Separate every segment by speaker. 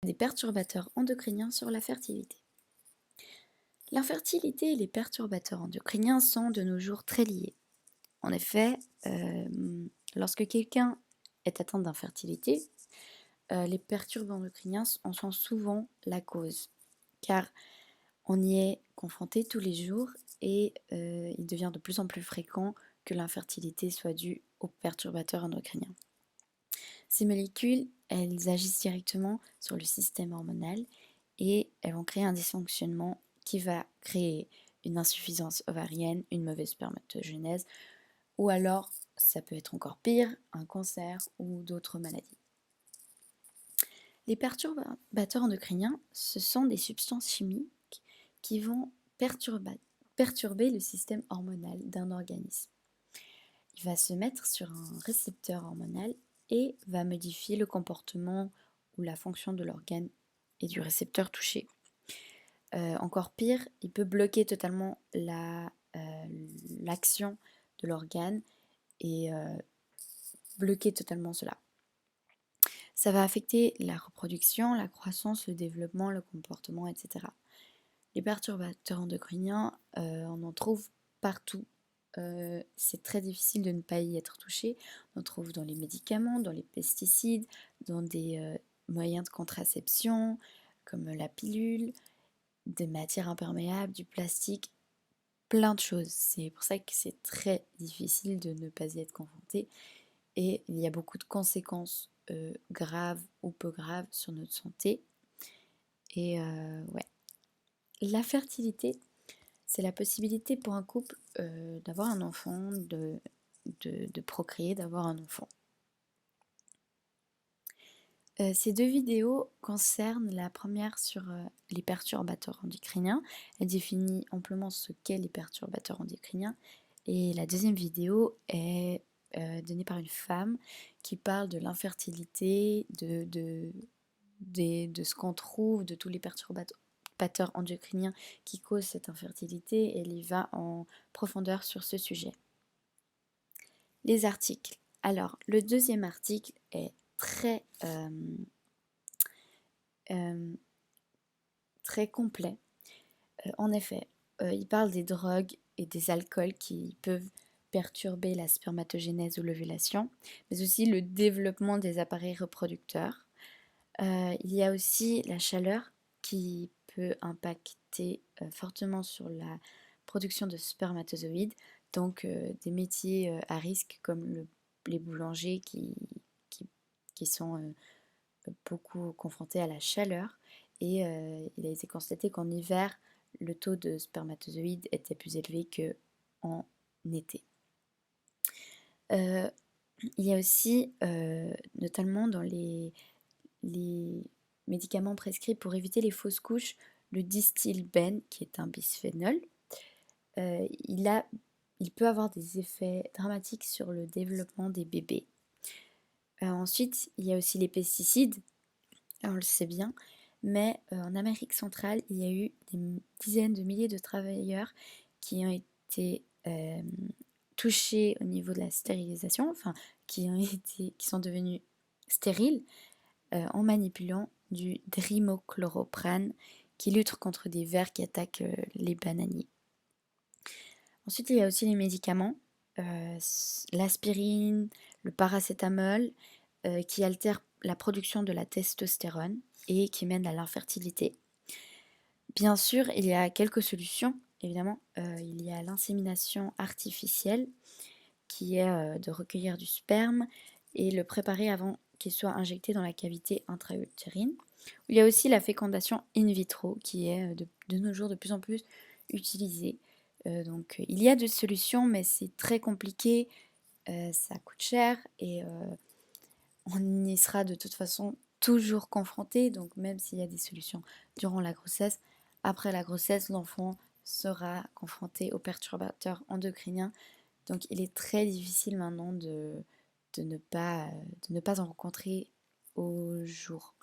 Speaker 1: Des perturbateurs endocriniens sur la fertilité. L'infertilité et les perturbateurs endocriniens sont de nos jours très liés. En effet, lorsque quelqu'un est atteint d'infertilité, les perturbants endocriniens en sont souvent la cause, car on y est confronté tous les jours et il devient de plus en plus fréquent que l'infertilité soit due aux perturbateurs endocriniens. Ces molécules, elles agissent directement sur le système hormonal et elles vont créer un dysfonctionnement qui va créer une insuffisance ovarienne, une mauvaise spermatogenèse, ou alors, ça peut être encore pire, un cancer ou d'autres maladies. Les perturbateurs endocriniens, ce sont des substances chimiques qui vont perturber le système hormonal d'un organisme. Il va se mettre sur un récepteur hormonal et va modifier le comportement ou la fonction de l'organe et du récepteur touché. Encore pire, il peut bloquer totalement l'action de l'organe et bloquer totalement cela. Ça va affecter la reproduction, la croissance, le développement, le comportement, etc. Les perturbateurs endocriniens, on en trouve partout. C'est très difficile de ne pas y être touché. On en trouve dans les médicaments, dans les pesticides, dans des moyens de contraception, comme la pilule, des matières imperméables, du plastique, plein de choses. C'est pour ça que c'est très difficile de ne pas y être confronté. Et il y a beaucoup de conséquences graves ou peu graves sur notre santé. Et ouais. La fertilité, c'est la possibilité pour un couple d'avoir un enfant, de procréer, d'avoir un enfant. Ces deux vidéos concernent la première sur les perturbateurs endocriniens. Elle définit amplement ce qu'est les perturbateurs endocriniens. Et la deuxième vidéo est donnée par une femme qui parle de l'infertilité, de ce qu'on trouve, de tous les perturbateurs endocriniens qui causent cette infertilité. Et elle y va en profondeur sur ce sujet. Les articles. Alors, le deuxième article est très complet. En effet, il parle des drogues et des alcools qui peuvent perturber la spermatogénèse ou l'ovulation, mais aussi le développement des appareils reproducteurs. Il y a aussi la chaleur qui peut impacter fortement sur la production de spermatozoïdes, donc des métiers à risque comme les boulangers qui sont beaucoup confrontés à la chaleur. Et il a été constaté qu'en hiver, le taux de spermatozoïdes était plus élevé qu'en été. Il y a aussi, notamment dans les médicaments prescrits pour éviter les fausses couches, le distilbène, qui est un bisphénol. Il peut avoir des effets dramatiques sur le développement des bébés. Ensuite, il y a aussi les pesticides, on le sait bien, mais en Amérique centrale, il y a eu des dizaines de milliers de travailleurs qui ont été touchés au niveau de la stérilisation, enfin qui sont devenus stériles en manipulant du drimochloroprane qui lutte contre des vers qui attaquent les bananiers. Ensuite, il y a aussi les médicaments, l'aspirine, le paracétamol, qui altèrent la production de la testostérone et qui mènent à l'infertilité. Bien sûr, il y a quelques solutions, évidemment. Il y a l'insémination artificielle, qui est de recueillir du sperme et le préparer avant qu'il soit injecté dans la cavité intra-utérine. Il y a aussi la fécondation in vitro, qui est de nos jours de plus en plus utilisée. Donc il y a des solutions, mais c'est très compliqué, ça coûte cher et on y sera de toute façon toujours confronté. Donc même s'il y a des solutions durant la grossesse, après la grossesse, l'enfant sera confronté aux perturbateurs endocriniens. Donc il est très difficile maintenant de ne pas en rencontrer le jour.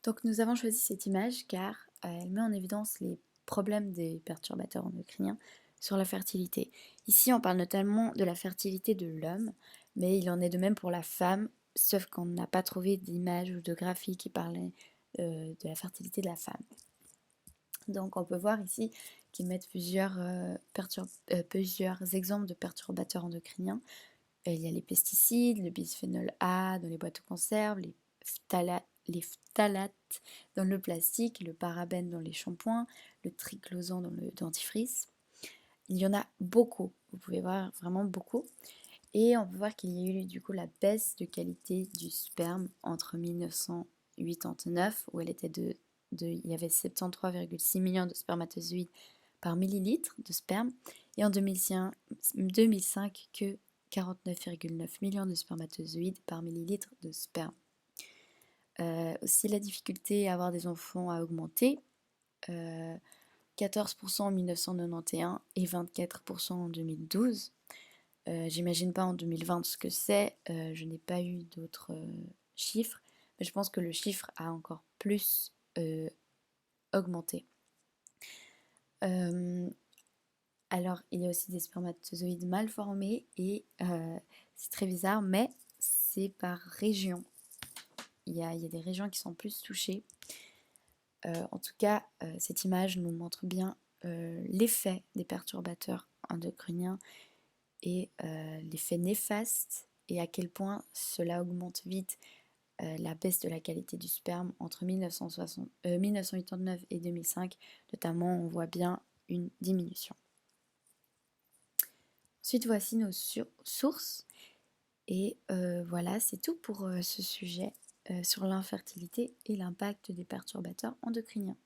Speaker 1: Donc nous avons choisi cette image car elle met en évidence les problèmes des perturbateurs endocriniens sur la fertilité. Ici on parle notamment de la fertilité de l'homme, mais il en est de même pour la femme sauf qu'on n'a pas trouvé d'image ou de graphique qui parlait de la fertilité de la femme. Donc on peut voir ici qu'ils mettent plusieurs exemples de perturbateurs endocriniens. Il y a les pesticides, le bisphénol A dans les boîtes de conserve, les phtalates dans le plastique, le parabène dans les shampoings, le triclosan dans le dentifrice. Il y en a beaucoup, vous pouvez voir vraiment beaucoup. Et on peut voir qu'il y a eu du coup la baisse de qualité du sperme entre 1989, où il y avait 73,6 millions de spermatozoïdes par millilitre de sperme, et en 2005 que 49,9 millions de spermatozoïdes par millilitre de sperme. Aussi la difficulté à avoir des enfants a augmenté, 14% en 1991 et 24% en 2012. J'imagine pas en 2020 ce que c'est, je n'ai pas eu d'autres chiffres, mais je pense que le chiffre a encore plus augmenté. Alors, il y a aussi des spermatozoïdes mal formés et c'est très bizarre, mais c'est par région. Il y a des régions qui sont plus touchées. En tout cas, cette image nous montre bien l'effet des perturbateurs endocriniens et l'effet néfaste et à quel point cela augmente vite la baisse de la qualité du sperme entre 1989 et 2005. Notamment, on voit bien une diminution. Ensuite, voici nos sources. Et voilà, c'est tout pour ce sujet sur l'infertilité et l'impact des perturbateurs endocriniens.